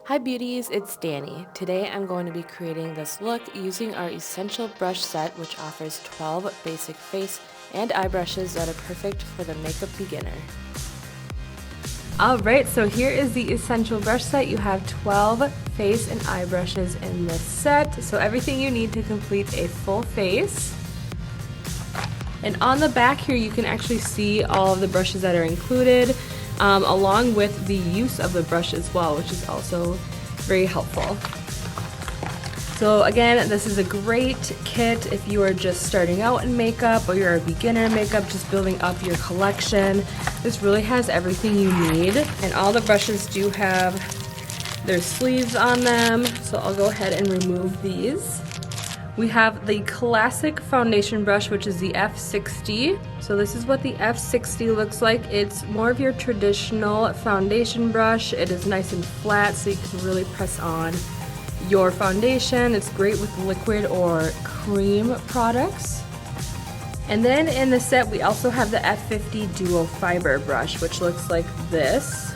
Hi beauties, it's Dani. Today I'm going to be creating this look using our essential brush set, which offers 12 basic face and eye brushes that are perfect for the makeup beginner. Alright, so here is the essential brush set. You have 12 face and eye brushes in this set, so everything you need to complete a full face. And on the back here you can actually see all of the brushes that are included, along with the use of the brush as well, which is also very helpful. So again, this is a great kit if you are just starting out in makeup or you're a beginner in makeup, just building up your collection. This really has everything you need, and all the brushes do have their sleeves on them, so I'll go ahead and remove these. We have the classic foundation brush, which is the F60. So this is what the F60 looks like. It's more of your traditional foundation brush. It is nice and flat, so you can really press on your foundation. It's great with liquid or cream products. And then in the set, we also have the F50 Duo Fiber brush, which looks like this.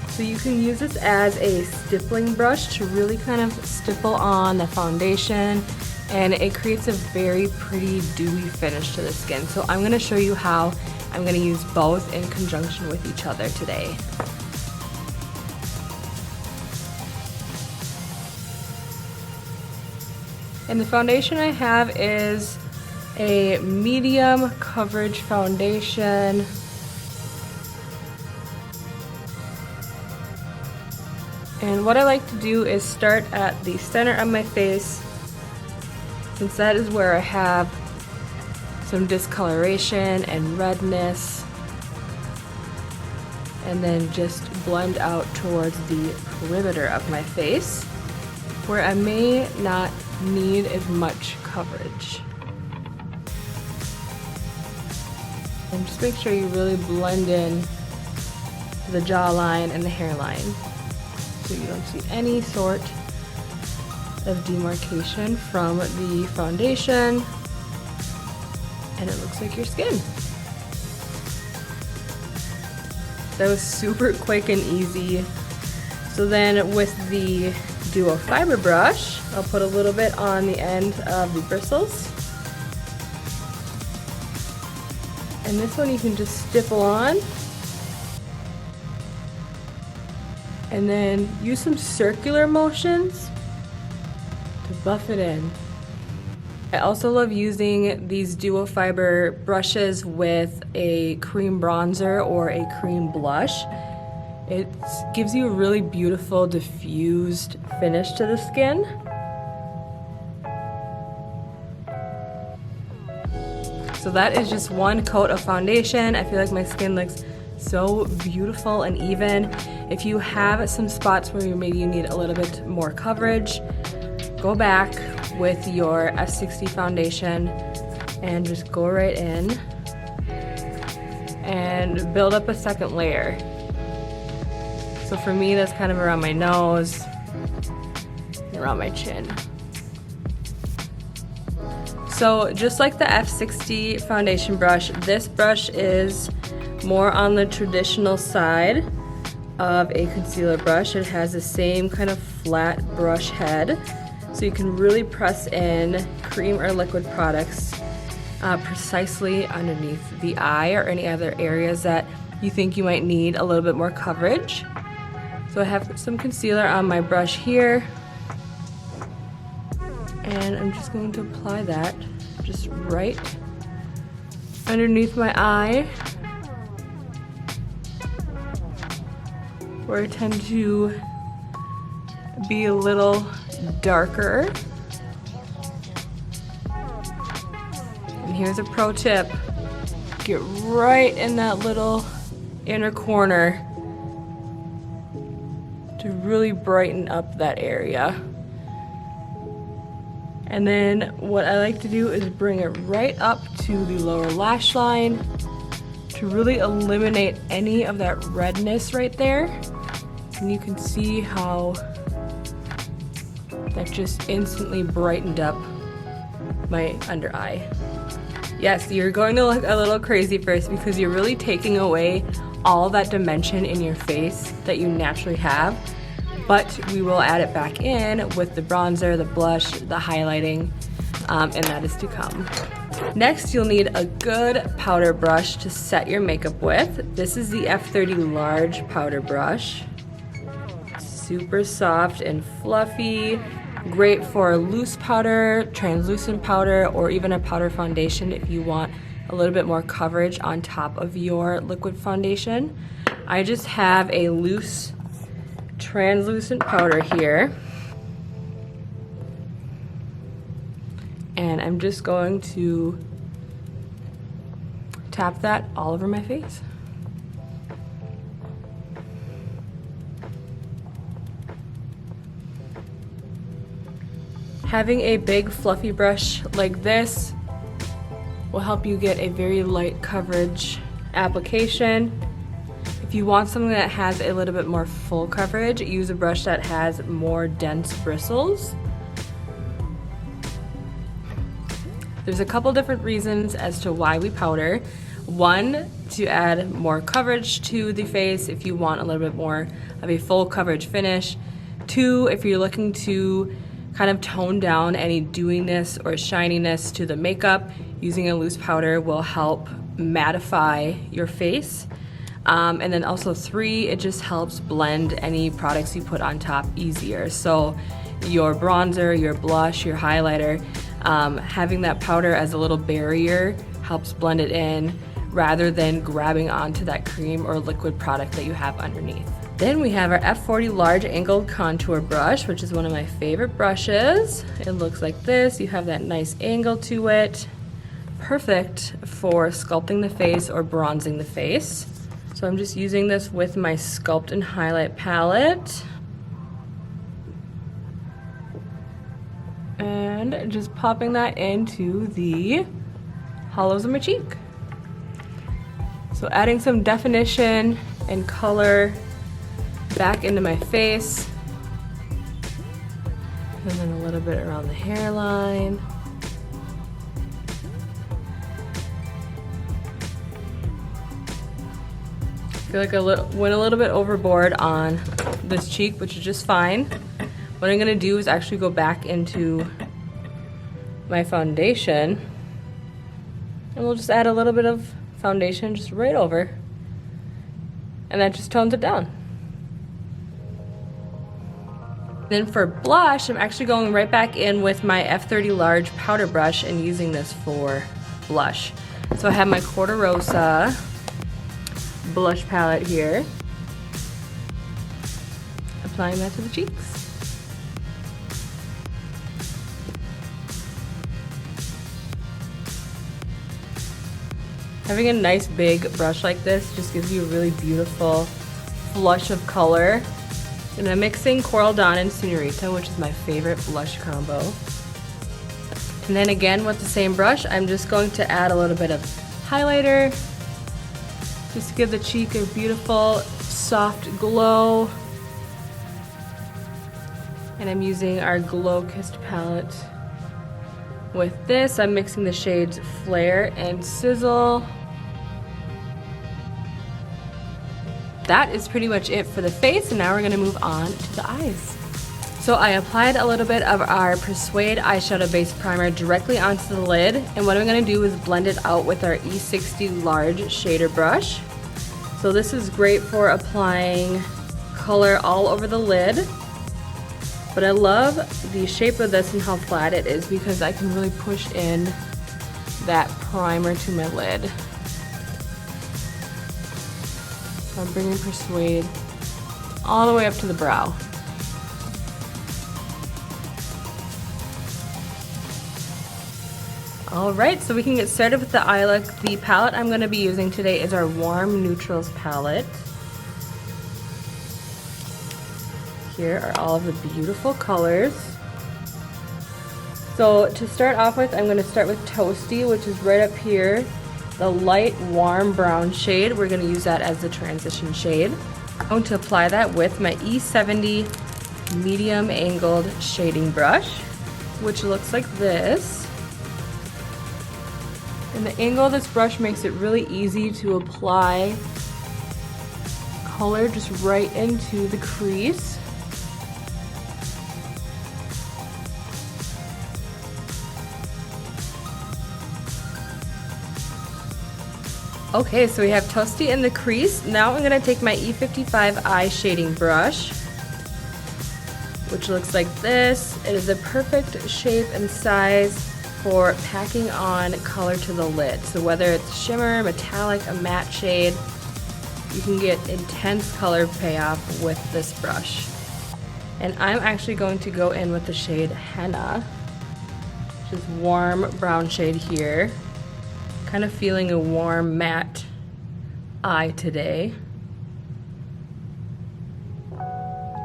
So you can use this as a stippling brush to really kind of stipple on the foundation, and it creates a very pretty dewy finish to the skin. So I'm going to show you how I'm going to use both in conjunction with each other today. And the foundation I have is a medium coverage foundation. And what I like to do is start at the center of my face, since that is where I have some discoloration and redness, and then just blend out towards the perimeter of my face, where I may not need as much coverage. And just make sure you really blend in the jawline and the hairline, so you don't see any sort of demarcation from the foundation, and it looks like your skin. That was super quick and easy. So then with the Duo Fiber brush, I'll put a little bit on the end of the bristles. And this one you can just stipple on, and then use some circular motions to buff it in. I also love using these Duo Fiber brushes with a cream bronzer or a cream blush. It gives you a really beautiful diffused finish to the skin. So that is just one coat of foundation. I feel like my skin looks so beautiful and even. If you have some spots where maybe you need a little bit more coverage, go back with your F60 foundation and just go right in and build up a second layer. So for me, that's kind of around my nose and around my chin. So just like the F60 foundation brush, this brush is more on the traditional side of a concealer brush. It has the same kind of flat brush head, so you can really press in cream or liquid products precisely underneath the eye or any other areas that you think you might need a little bit more coverage. So I have some concealer on my brush here, and I'm just going to apply that just right underneath my eye, where I tend to be a little darker. And here's a pro tip: get right in that little inner corner to really brighten up that area. And then what I like to do is bring it right up to the lower lash line to really eliminate any of that redness right there. And you can see how that just instantly brightened up my under eye. Yes, you're going to look a little crazy first because you're really taking away all that dimension in your face that you naturally have, but we will add it back in with the bronzer, the blush, the highlighting, and that is to come. Next, you'll need a good powder brush to set your makeup with. This is the F30 large powder brush. Super soft and fluffy. Great for loose powder, translucent powder, or even a powder foundation if you want a little bit more coverage on top of your liquid foundation. I just have a loose translucent powder here. And I'm just going to tap that all over my face. Having a big fluffy brush like this will help you get a very light coverage application. If you want something that has a little bit more full coverage, use a brush that has more dense bristles. There's a couple different reasons as to why we powder. One, to add more coverage to the face if you want a little bit more of a full coverage finish. Two, if you're looking to kind of tone down any dewiness or shininess to the makeup, using a loose powder will help mattify your face. And then also three, it just helps blend any products you put on top easier. So your bronzer, your blush, your highlighter, having that powder as a little barrier helps blend it in rather than grabbing onto that cream or liquid product that you have underneath. Then we have our F40 large angled contour brush, which is one of my favorite brushes. It looks like this. You have that nice angle to it. Perfect for sculpting the face or bronzing the face. So I'm just using this with my Sculpt and Highlight palette. And just popping that into the hollows of my cheek. So adding some definition and color back into my face. And then a little bit around the hairline. I feel like I went a little bit overboard on this cheek, which is just fine. What I'm gonna do is actually go back into my foundation and we'll just add a little bit of foundation just right over, and that just tones it down. Then for blush, I'm actually going right back in with my F30 large powder brush and using this for blush. So I have my Corte Rosa blush palette here, applying that to the cheeks. Having a nice big brush like this just gives you a really beautiful flush of color. And I'm mixing Coral Dawn and Senorita, which is my favorite blush combo. And then again with the same brush, I'm just going to add a little bit of highlighter just to give the cheek a beautiful soft glow. And I'm using our Glow Kissed palette. With this, I'm mixing the shades Flare and Sizzle. That is pretty much it for the face, and now we're gonna move on to the eyes. So I applied a little bit of our Persuade eyeshadow base primer directly onto the lid, and what I'm gonna do is blend it out with our E60 large shader brush. So this is great for applying color all over the lid, but I love the shape of this and how flat it is because I can really push in that primer to my lid. So I'm bringing Persuade all the way up to the brow. Alright, so we can get started with the eye look. The palette I'm going to be using today is our Warm Neutrals palette. Here are all of the beautiful colors. So to start off with, I'm going to start with Toasty, which is right up here. The light warm brown shade, we're going to use that as the transition shade. I'm going to apply that with my E70 medium angled shading brush, which looks like this. And the angle of this brush makes it really easy to apply color just right into the crease. Okay, so we have Toasty in the crease. Now I'm gonna take my E55 eye shading brush, which looks like this. It is a perfect shape and size for packing on color to the lid. So whether it's shimmer, metallic, a matte shade, you can get intense color payoff with this brush. And I'm actually going to go in with the shade Henna, which is warm brown shade here. Kind of feeling a warm matte eye today.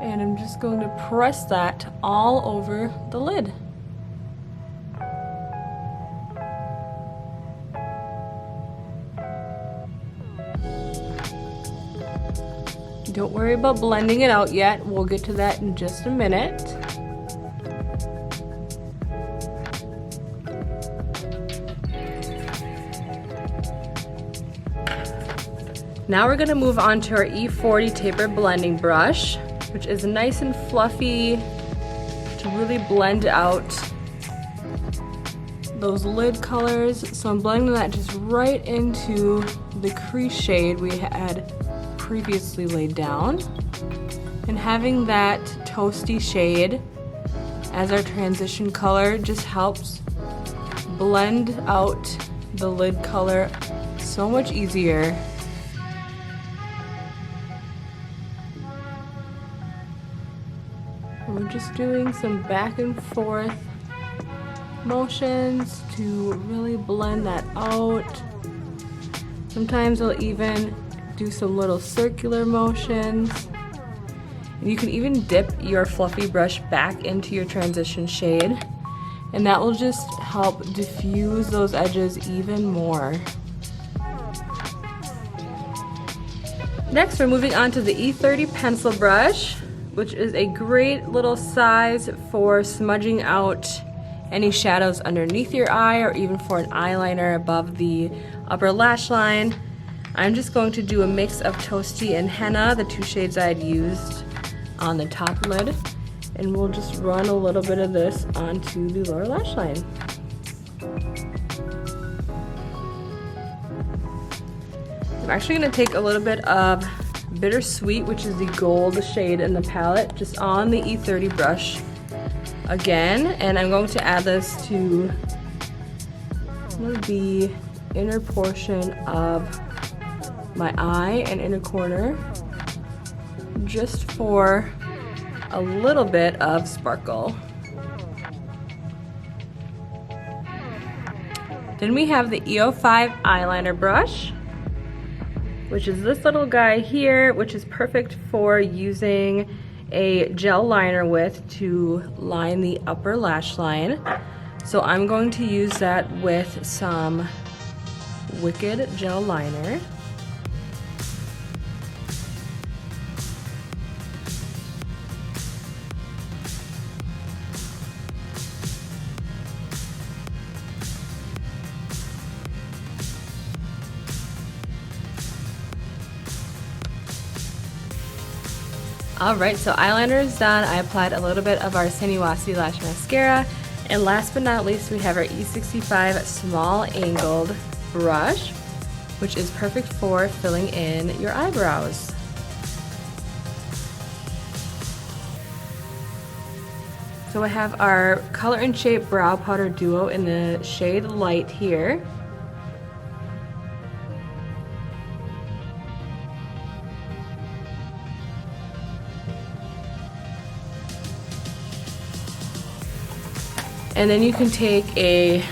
And I'm just going to press that all over the lid. Don't worry about blending it out yet. We'll get to that in just a minute. Now we're gonna move on to our E40 taper blending brush, which is nice and fluffy to really blend out those lid colors. So I'm blending that just right into the crease shade we had previously laid down. And having that toasty shade as our transition color just helps blend out the lid color so much easier. We're just doing some back and forth motions to really blend that out. Sometimes we'll even do some little circular motions. And you can even dip your fluffy brush back into your transition shade, and that will just help diffuse those edges even more. Next, we're moving on to the E30 pencil brush, which is a great little size for smudging out any shadows underneath your eye or even for an eyeliner above the upper lash line. I'm just going to do a mix of Toasty and Henna, the two shades I had used on the top lid, and we'll just run a little bit of this onto the lower lash line. I'm actually going to take a little bit of Bittersweet, which is the gold shade in the palette, just on the E30 brush again, and I'm going to add this to the inner portion of my eye and inner corner, just for a little bit of sparkle. Then we have the E05 eyeliner brush, which is this little guy here, which is perfect for using a gel liner with to line the upper lash line. So I'm going to use that with some Wicked gel liner. Alright, so eyeliner is done. I applied a little bit of our Sinuosity Lash Mascara. And last but not least, we have our E65 small angled brush, which is perfect for filling in your eyebrows. So I have our Color and Shape Brow Powder Duo in the shade Light here. And then you can take a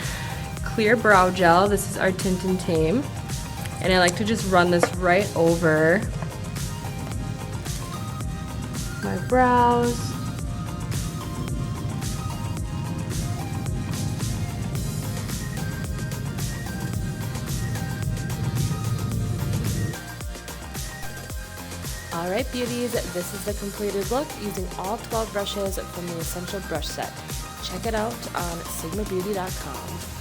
clear brow gel. This is our Tint and Tame. And I like to just run this right over my brows. Alright beauties, this is the completed look using all 12 brushes from the Essential Brush Set. Check it out on sigmabeauty.com.